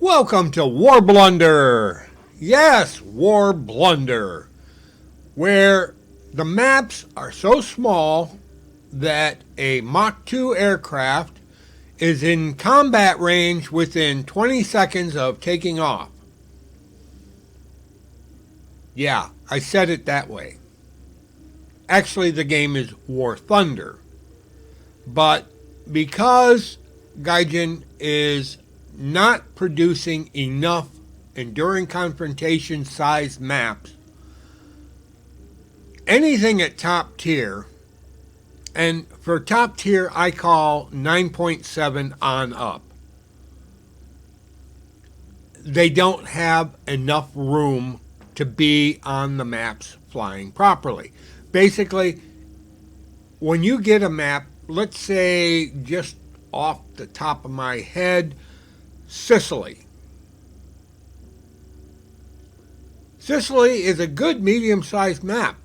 Welcome to War Blunder. Yes, War Blunder, where the maps are so small that a Mach 2 aircraft is in combat range within 20 seconds of taking off. Yeah, I said it that way. Actually, the game is War Thunder. But because Gaijin is not producing enough enduring confrontation sized maps, anything at top tier, and for top tier I call 9.7 on up, they don't have enough room to be on the maps flying properly. Basically, when you get a map, let's say just off the top of my head, Sicily. Sicily is a good medium-sized map,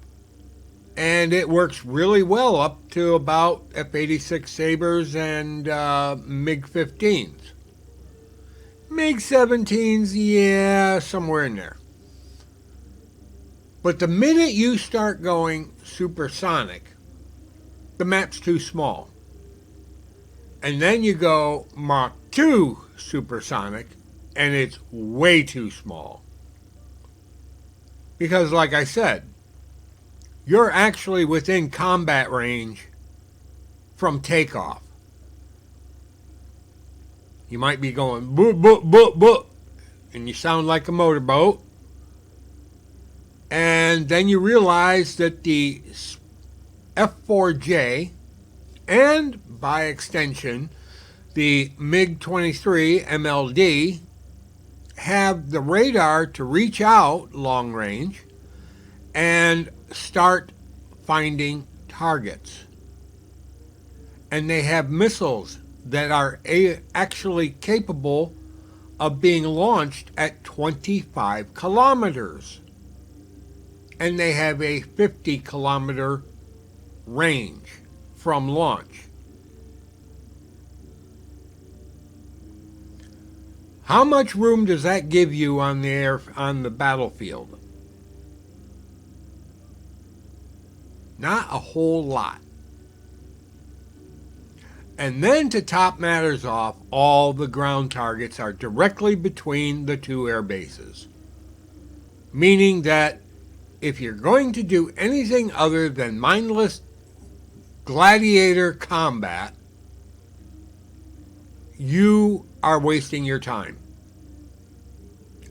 and it works really well up to about F-86 Sabres and MiG-15s. MiG-17s, yeah, somewhere in there. But the minute you start going supersonic, the map's too small. And then you go Mach 2 supersonic, and it's way too small. Because, like I said, you're actually within combat range from takeoff. You might be going boop, boop, boop, boop, and you sound like a motorboat. And then you realize that the F-4J, and by extension, the MiG-23 MLD, have the radar to reach out long range and start finding targets. And they have missiles that are actually capable of being launched at 25 kilometers. And they have a 50-kilometer range from launch. How much room does that give you on the battlefield? Not a whole lot. And then to top matters off, all the ground targets are directly between the two air bases. Meaning that if you're going to do anything other than mindless gladiator combat, you are wasting your time.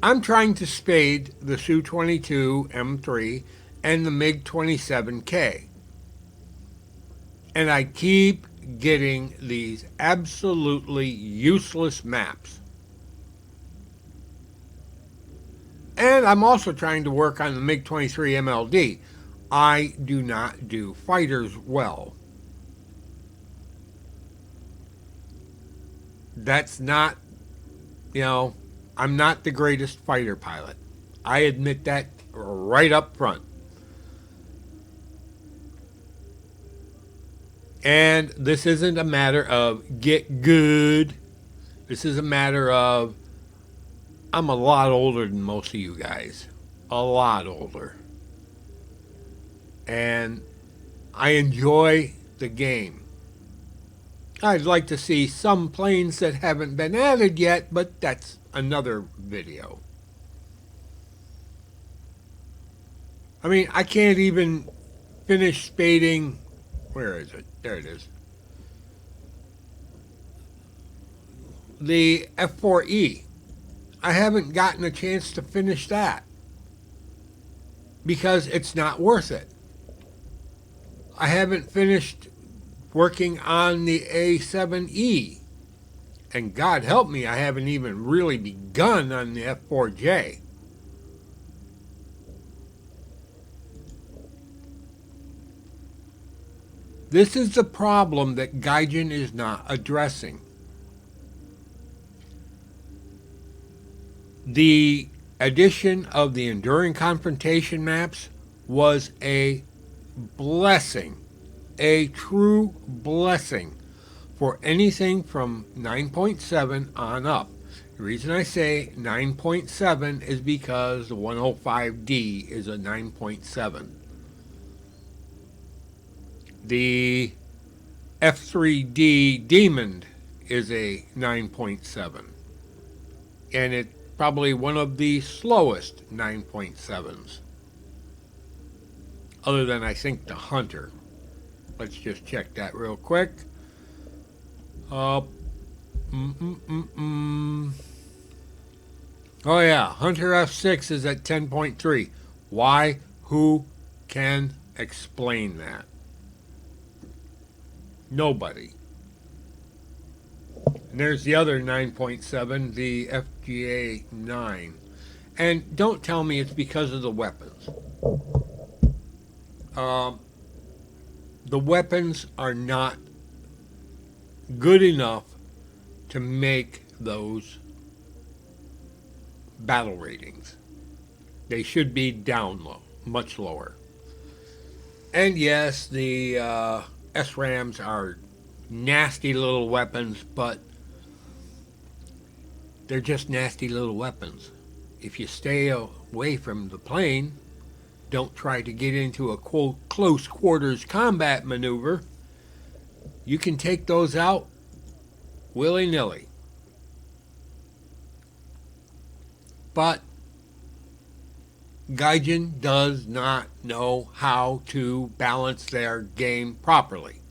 I'm trying to spade the Su-22 M3 and the MiG-27K. And I keep getting these absolutely useless maps. And I'm also trying to work on the MiG-23 MLD. I do not do fighters well. That's not, I'm not the greatest fighter pilot. I admit that right up front. And this isn't a matter of get good. This is a matter of I'm a lot older than most of you guys. A lot older. And I enjoy the game. I'd like to see some planes that haven't been added yet, but that's another video. I mean, I can't even finish spading. Where is it? There it is. The F4E. I haven't gotten a chance to finish that because it's not worth it. I haven't finished working on the A7E. And God help me, I haven't even really begun on the F4J. This is the problem that Gaijin is not addressing. The addition of the Enduring Confrontation maps was a blessing, a true blessing for anything from 9.7 on up. The reason I say 9.7 is because the 105D is a 9.7. The F3D Demon is a 9.7. And it's probably one of the slowest 9.7s. Other than, I think, the Hunter. Let's just check that real quick. Oh yeah, Hunter F6 is at 10.3. Why? Who can explain that? Nobody. And there's the other 9.7, the FGA 9. And don't tell me it's because of the weapons. The weapons are not good enough to make those battle ratings. They should be down low, much lower. And yes, the SRAMs are nasty little weapons, but they're just nasty little weapons. If you stay away from the plane, don't try to get into a quote close quarters combat maneuver, you can take those out willy-nilly. But Gaijin does not know how to balance their game properly.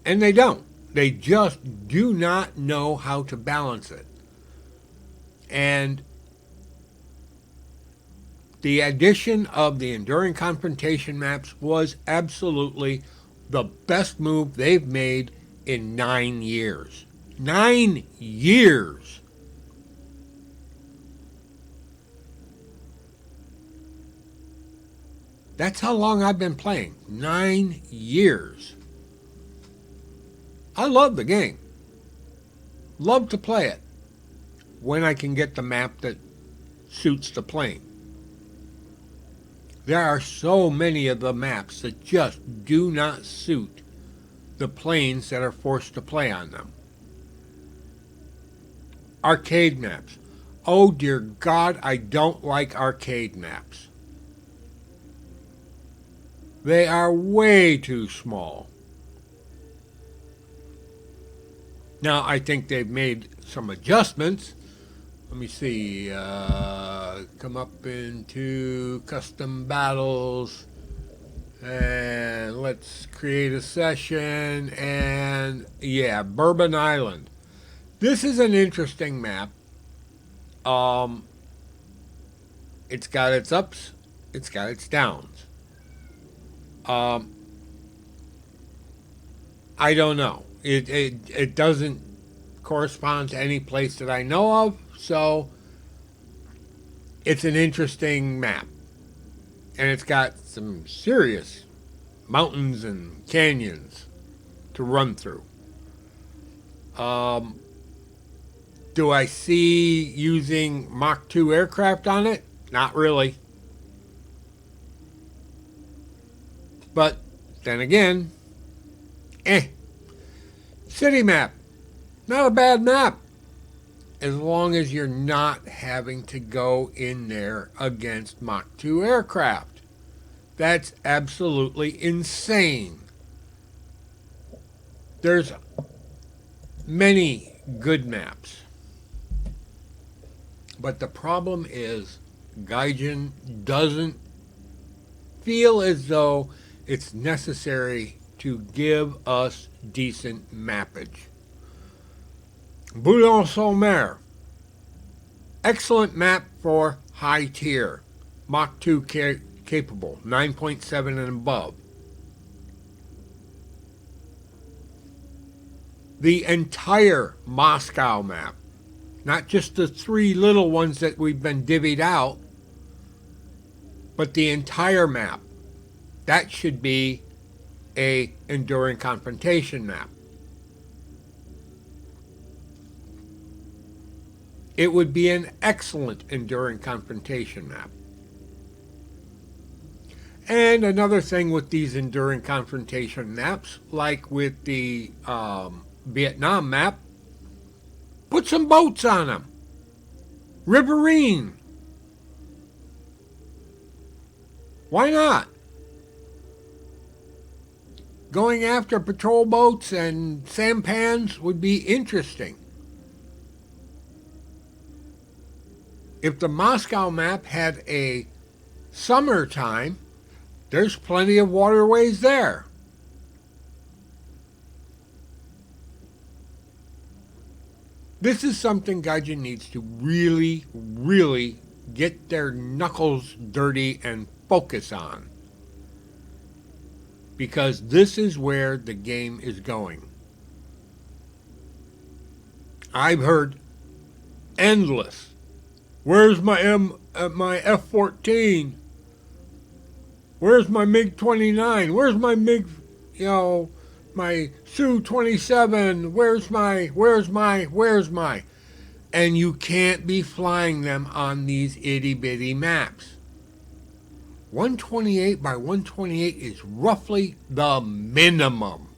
And they don't. They just do not know how to balance it. And the addition of the Enduring Confrontation maps was absolutely the best move they've made in 9 years. 9 years! That's how long I've been playing. 9 years. I love the game. Love to play it when I can get the map that suits the plane. There are so many of the maps that just do not suit the planes that are forced to play on them. Arcade maps. Oh dear God, I don't like arcade maps. They are way too small. Now, I think they've made some adjustments. Let me see. Come up into custom battles. And let's create a session. And yeah, Bourbon Island. This is an interesting map. It's got its ups. It's got its downs. I don't know. It doesn't correspond to any place that I know of, so it's an interesting map. And it's got some serious mountains and canyons to run through. Do I see using Mach 2 aircraft on it? Not really. But then again, City map, not a bad map, as long as you're not having to go in there against Mach 2 aircraft. That's absolutely insane. There's many good maps, but the problem is Gaijin doesn't feel as though it's necessary to give us decent mappage. Boulogne-sur-Mer, excellent map for high tier, Mach 2 capable, 9.7 and above. The entire Moscow map, not just the 3 little ones that we've been divvied out, but the entire map. That should be a Enduring Confrontation map. It would be an excellent Enduring Confrontation map. And another thing with these Enduring Confrontation maps, like with the Vietnam map, Put some boats on them. Riverine. Why not? Going after patrol boats and sampans would be interesting. If the Moscow map had a summertime, there's plenty of waterways there. This is something Gaijin needs to really, really get their knuckles dirty and focus on. Because this is where the game is going. I've heard endless. Where's my F-14? Where's my MiG-29? Where's my MiG, my Su-27? Where's my? And you can't be flying them on these itty-bitty maps. 128 by 128 is roughly the minimum.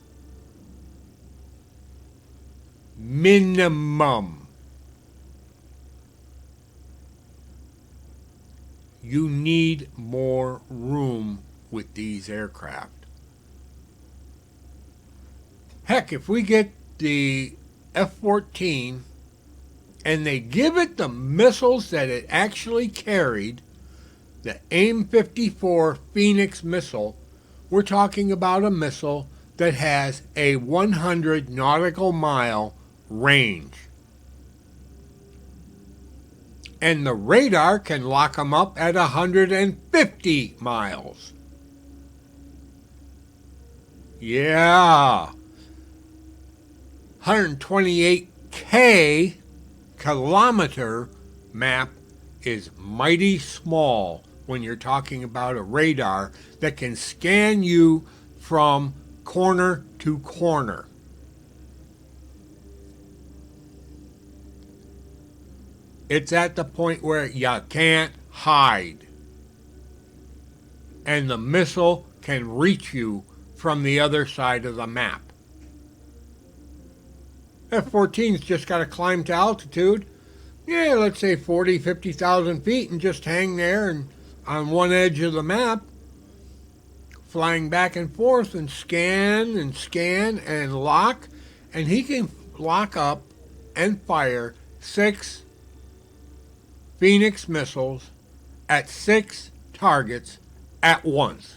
You need more room with these aircraft. Heck, if we get the F-14 and they give it the missiles that it actually carried, the AIM-54 Phoenix missile, we're talking about a missile that has a 100 nautical mile range. And the radar can lock them up at 150 miles. Yeah. 128K kilometer map is mighty small when you're talking about a radar that can scan you from corner to corner. It's at the point where you can't hide. And the missile can reach you from the other side of the map. F-14's just got to climb to altitude. Yeah, let's say 40, 50,000 feet and just hang there and on one edge of the map, flying back and forth and scan and lock. And he can lock up and fire 6 Phoenix missiles at 6 targets at once.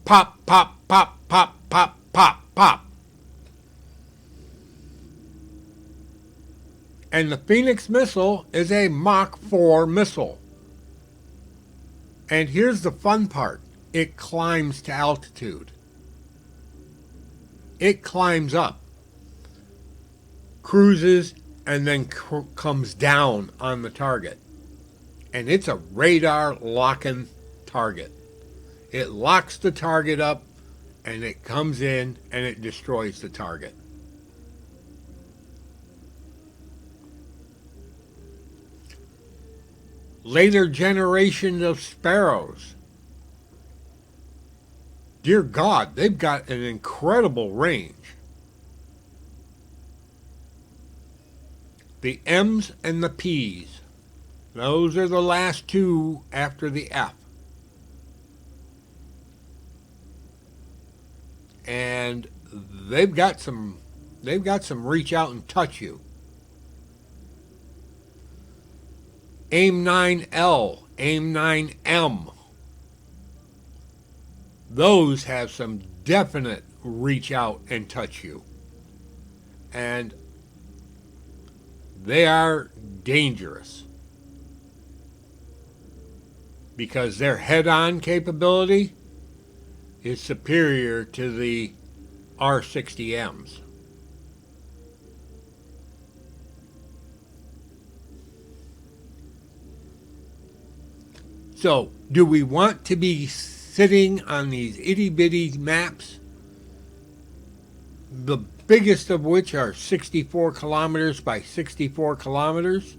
Pop, pop, pop, pop, pop, pop, pop. And the Phoenix missile is a Mach 4 missile. And here's the fun part. It climbs to altitude. It climbs up, cruises, and then comes down on the target. And it's a radar locking target. It locks the target up, and it comes in, and it destroys the target. Later generations of Sparrows. Dear God, they've got an incredible range. The M's and the P's. Those are the last two after the F. And they've got some reach out and touch you. AIM-9L, AIM-9M. Those have some definite reach out and touch you. And they are dangerous because their head-on capability is superior to the R-60Ms. So, do we want to be sitting on these itty-bitty maps, the biggest of which are 64 kilometers by 64 kilometers?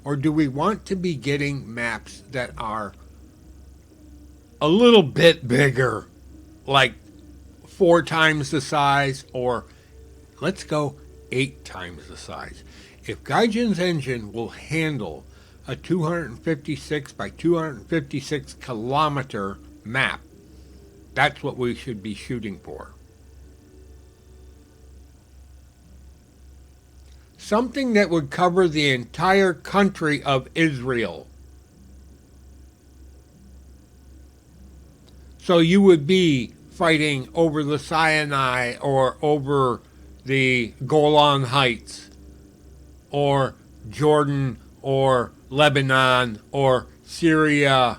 Or do we want to be getting maps that are a little bit bigger, like 4 times the size, or let's go 8 times the size. If Gaijin's engine will handle a 256 by 256 kilometer map, that's what we should be shooting for. Something that would cover the entire country of Israel. So you would be fighting over the Sinai or over the Golan Heights or Jordan or Lebanon or Syria.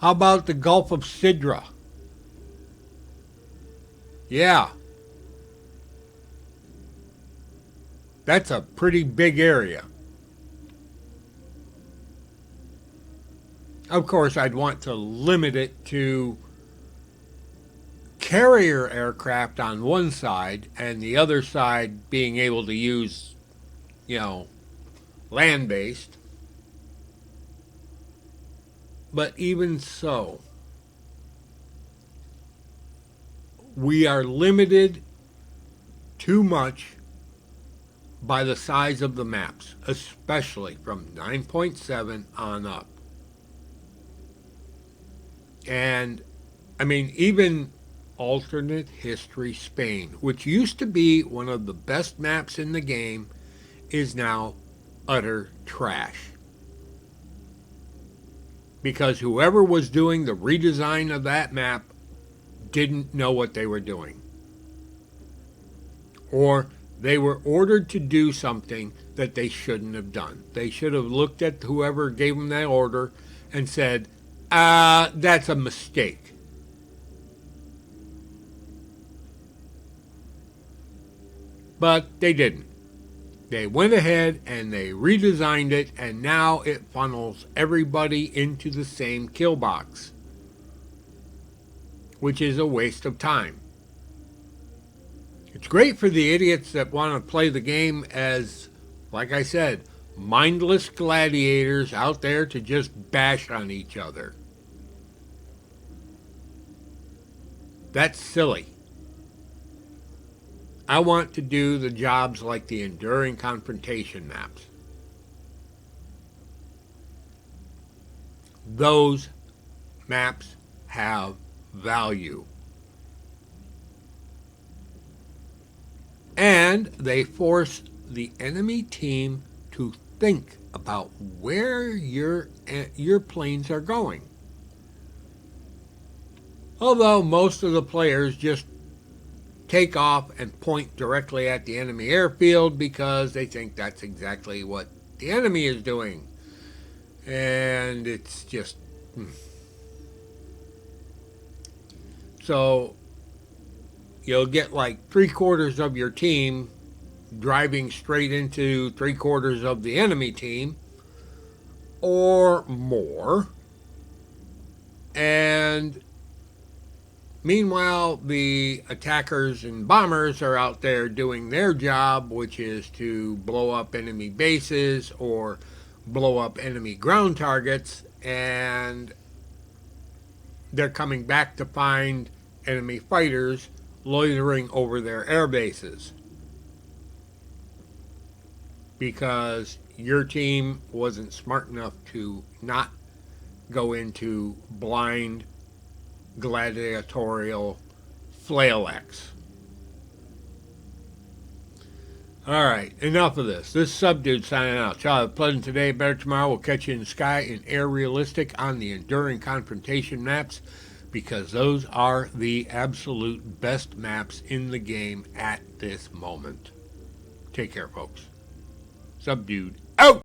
How about the Gulf of Sidra? Yeah. That's a pretty big area. Of course, I'd want to limit it to carrier aircraft on one side and the other side being able to use, land-based. But even so, we are limited too much by the size of the maps, especially from 9.7 on up. And, even Alternate History Spain, which used to be one of the best maps in the game, is now utter trash. Because whoever was doing the redesign of that map didn't know what they were doing. Or they were ordered to do something that they shouldn't have done. They should have looked at whoever gave them that order and said, that's a mistake. But they didn't. They went ahead and they redesigned it, and now it funnels everybody into the same kill box, which is a waste of time. It's great for the idiots that want to play the game as, like I said, mindless gladiators out there to just bash on each other. That's silly. I want to do the jobs like the Enduring Confrontation maps. Those maps have value. And they force the enemy team to think about where your planes are going. Although most of the players just take off and point directly at the enemy airfield because they think that's exactly what the enemy is doing. And it's just... So you'll get like 3/4 of your team driving straight into 3/4 of the enemy team or more. And meanwhile, the attackers and bombers are out there doing their job, which is to blow up enemy bases or blow up enemy ground targets, and they're coming back to find enemy fighters loitering over their air bases because your team wasn't smart enough to not go into blind gladiatorial flail-X. Alright, enough of this. This Subdude signing out. Y'all have a pleasant today, better tomorrow. We'll catch you in the sky in Air Realistic on the Enduring Confrontation maps, because those are the absolute best maps in the game at this moment. Take care, folks. Subdued out!